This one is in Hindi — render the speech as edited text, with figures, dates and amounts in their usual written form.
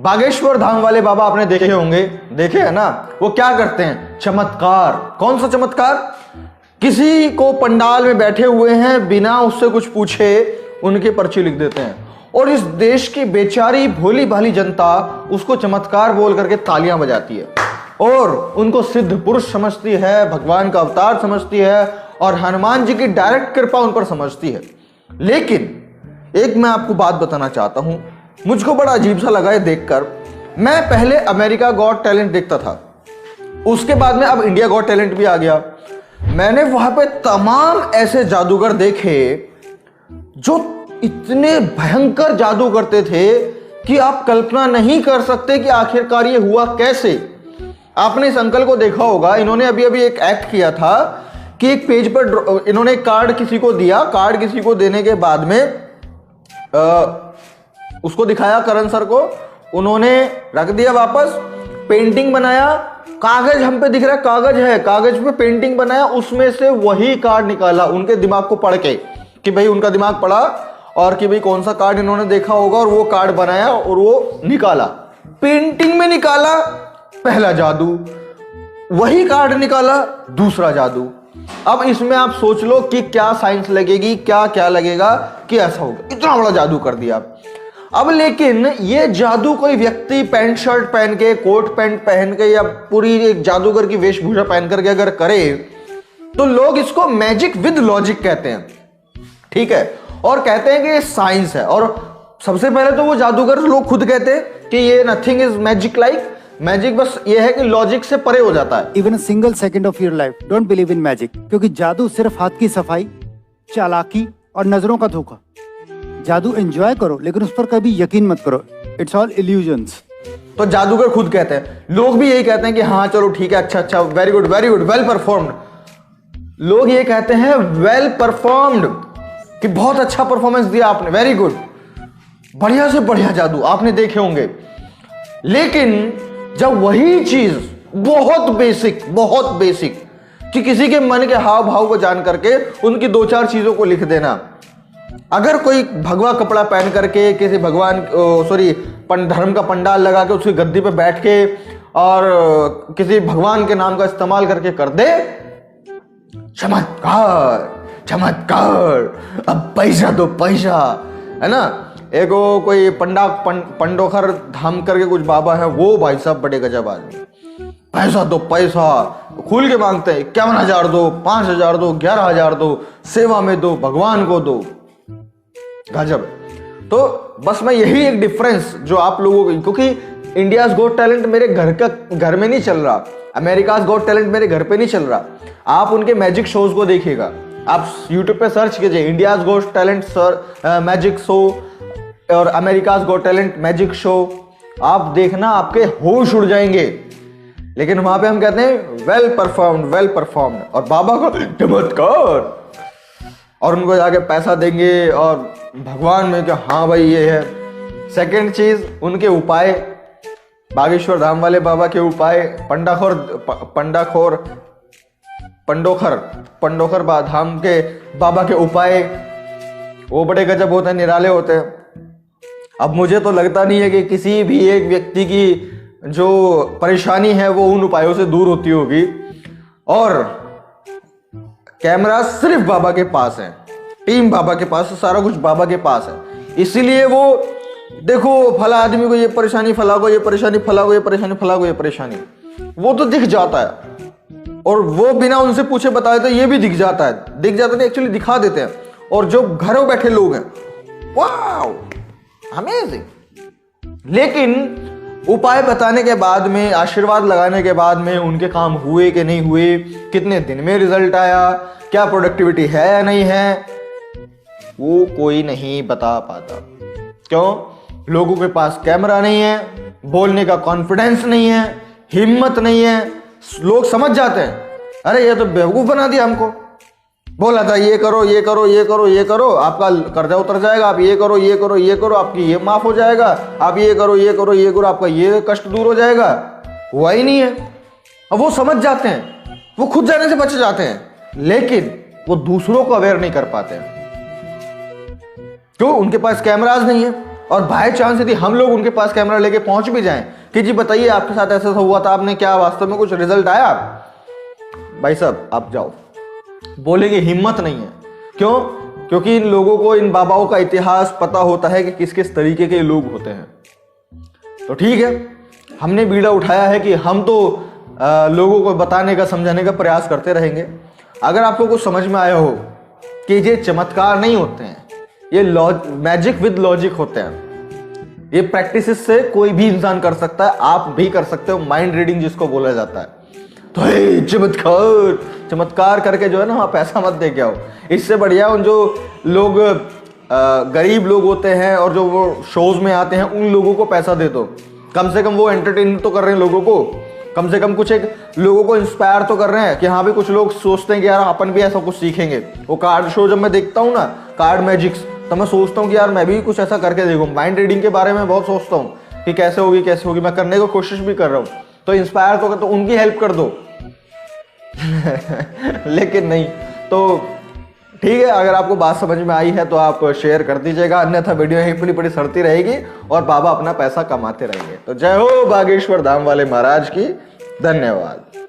बागेश्वर धाम वाले बाबा आपने देखे होंगे, देखे है ना, वो क्या करते हैं? चमत्कार। कौन सा चमत्कार? किसी को पंडाल में बैठे हुए हैं, बिना उससे कुछ पूछे उनके पर्ची लिख देते हैं, और इस देश की बेचारी भोली भाली जनता उसको चमत्कार बोल करके तालियां बजाती है और उनको सिद्ध पुरुष समझती है, भगवान का अवतार समझती है और हनुमान जी की डायरेक्ट कृपा उन पर समझती है। लेकिन एक मैं आपको बात बताना चाहता हूं, मुझको बड़ा अजीब सा लगा है देखकर। मैं पहले अमेरिका गॉट टैलेंट देखता था, उसके बाद में अब इंडिया गॉट टैलेंट भी आ गया। मैंने वहां पे तमाम ऐसे जादूगर देखे जो इतने भयंकर जादू करते थे कि आप कल्पना नहीं कर सकते कि आखिरकार ये हुआ कैसे। आपने इस अंकल को देखा होगा, इन्होंने अभी अभी एक एक्ट किया था कि एक पेज पर इन्होंने कार्ड किसी को दिया, कार्ड किसी को देने के बाद में उसको दिखाया करण सर को, उन्होंने रख दिया वापस, पेंटिंग बनाया, कागज हम पे दिख रहा है, कागज है, कागज पे पेंटिंग बनाया, उसमें से वही कार्ड निकाला उनके दिमाग को पढ़ के कि भाई उनका दिमाग पढ़ा और कि भाई कौन सा कार्ड इन्होंने देखा होगा और वो कार्ड बनाया और वो निकाला, पेंटिंग में निकाला, पहला जादू। वही कार्ड निकाला, दूसरा जादू। अब इसमें आप सोच लो कि क्या साइंस लगेगी, क्या क्या लगेगा कि ऐसा होगा, इतना बड़ा जादू कर दिया। अब लेकिन ये जादू कोई व्यक्ति पैंट शर्ट पहन के, कोट पैंट पहन के या पूरी एक जादूगर की वेशभूषा पहन करके अगर करे तो लोग इसको मैजिक विद लॉजिक कहते हैं, ठीक है, और कहते हैं कि ये साइंस है। और सबसे पहले तो वो जादूगर लोग खुद कहते हैं कि ये nothing is magic, like magic बस ये है कि लॉजिक से परे हो जाता है। Even single second of your life don't believe in magic, क्योंकि जादू सिर्फ हाथ की सफाई, चालाकी और नजरों का धोखा। जादू एंजॉय करो लेकिन उस पर कभी यकीन मत करो, इट्स ऑल इल्यूजन्स। तो जादूगर खुद कहते हैं, लोग भी यही कहते हैं कि हाँ चलो ठीक है, अच्छा अच्छा, वेरी गुड वेल परफॉर्म्ड। लोग ये कहते हैं वेल परफॉर्म्ड कि बहुत अच्छा परफॉर्मेंस दिया आपने, वेरी गुड, बढ़िया से बढ़िया जादू आपने देखे होंगे। लेकिन जब वही चीज बहुत बेसिक कि किसी के मन के हाव भाव को जान करके उनकी दो चार चीजों को लिख देना, अगर कोई भगवा कपड़ा पहन करके किसी भगवान धर्म का पंडाल लगा के उसकी गद्दी पे बैठ के और किसी भगवान के नाम का इस्तेमाल करके कर दे, चमत्कार, अब पैसा तो पैसा है ना। एक कोई पंडोखर धाम करके कुछ बाबा है, वो भाई साहब बड़े गजब आदमी, पैसा तो पैसा खुल के मांगते हैं, 51,000 दो, 5,000 दो, 11,000 दो, सेवा में दो, भगवान को दो, गजब। तो बस मैं यही एक डिफरेंस जो आप लोगों को, क्योंकि इंडियाज गॉट टैलेंट मेरे घर में नहीं चल रहा, अमेरिकाज गॉट टैलेंट मेरे घर पे नहीं चल रहा, आप उनके मैजिक शोज को देखिएगा, आप यूट्यूब पे सर्च कीजिए India's got talent magic show और America's got talent magic show, आप देखना आपके होश उड़ जाएंगे। लेकिन वहां पे हम कहते हैं वेल परफॉर्म्ड और बाबा को चमत्कार, और उनको जाके पैसा देंगे और भगवान में कि हाँ भाई ये है। सेकंड चीज, उनके उपाय, बागेश्वर धाम वाले बाबा के उपाय, पंडोखर धाम के बाबा के उपाय, वो बड़े गजब होते हैं, निराले होते हैं। अब मुझे तो लगता नहीं है कि किसी भी एक व्यक्ति की जो परेशानी है वो उन उपायों से दूर होती होगी। और कैमरा सिर्फ बाबा के पास है, टीम बाबा के पास है, सारा कुछ बाबा के पास है, इसीलिए वो देखो फला आदमी को ये परेशानी, फला को ये परेशानी, फला को ये परेशानी, फला को ये परेशानी, वो तो दिख जाता है। और वो बिना उनसे पूछे बताए तो ये भी दिख जाता है, एक्चुअली दिखा देते हैं। और जो घरों बैठे लोग हैं, वाओ अमेजिंग। लेकिन उपाय बताने के बाद में, आशीर्वाद लगाने के बाद में उनके काम हुए कि नहीं हुए, कितने दिन में रिजल्ट आया, क्या प्रोडक्टिविटी है या नहीं है, वो कोई नहीं बता पाता। क्यों? लोगों के पास कैमरा नहीं है, बोलने का कॉन्फिडेंस नहीं है, हिम्मत नहीं है। लोग समझ जाते हैं, अरे ये तो बेवकूफ बना दिया हमको, बोला था ये करो ये करो ये करो ये करो, आपका कर्जा उतर जाएगा, आप ये करो ये करो ये करो, आपकी ये माफ हो जाएगा, आप ये करो ये करो ये करो, आपका ये कष्ट दूर हो जाएगा। हुआ ही नहीं है। अब वो समझ जाते हैं, वो खुद जाने से बच जाते हैं, लेकिन वो दूसरों को अवेयर नहीं कर पाते हैं। क्यों? उनके पास कैमराज नहीं है, और बाय चांस यदि हम लोग उनके पास कैमरा लेके पहुंच भी जाएं कि जी बताइए आपके साथ ऐसा हुआ था, आपने क्या वास्तव में कुछ रिजल्ट आया, भाई साहब आप जाओ, बोलेंगे हिम्मत नहीं है। क्यों? क्योंकि इन लोगों को, इन बाबाओं का इतिहास पता होता है कि किस किस तरीके के लोग होते हैं। तो ठीक है, हमने बीड़ा उठाया है कि हम तो लोगों को बताने का, समझाने का प्रयास करते रहेंगे। अगर आपको कुछ समझ में आया हो कि ये चमत्कार नहीं होते हैं, ये मैजिक विद लॉजिक होते हैं, ये प्रैक्टिस से कोई भी इंसान कर सकता है, आप भी कर सकते हो, माइंड रीडिंग जिसको बोला जाता है। तो हे चमत्कार, चमत्कार करके जो है ना आप पैसा मत दे के आओ। इससे बढ़िया उन जो लोग गरीब लोग होते हैं और जो वो शोज में आते हैं, उन लोगों को पैसा दे दो। कम से कम वो एंटरटेन तो कर रहे हैं लोगों को, कम से कम कुछ एक लोगों को इंस्पायर तो कर रहे हैं कि हाँ भी कुछ लोग सोचते हैं कि यार अपन भी ऐसा कुछ सीखेंगे। वो कार्ड शो जब मैं देखता हूँ ना, कार्ड मैजिक्स, तो मैं सोचता हूँ कि यार मैं भी कुछ ऐसा करके देखूँ। माइंड रीडिंग के बारे में बहुत सोचता हूँ कि कैसे होगी कैसे होगी, मैं करने की कोशिश भी कर रहा हूँ। तो इंस्पायर तो उनकी हेल्प कर दो लेकिन नहीं। तो ठीक है, अगर आपको बात समझ में आई है तो आप शेयर कर दीजिएगा, अन्यथा वीडियो यहीं पर पड़ी सड़ती रहेगी और बाबा अपना पैसा कमाते रहेंगे। तो जय हो बागेश्वर धाम वाले महाराज की। धन्यवाद।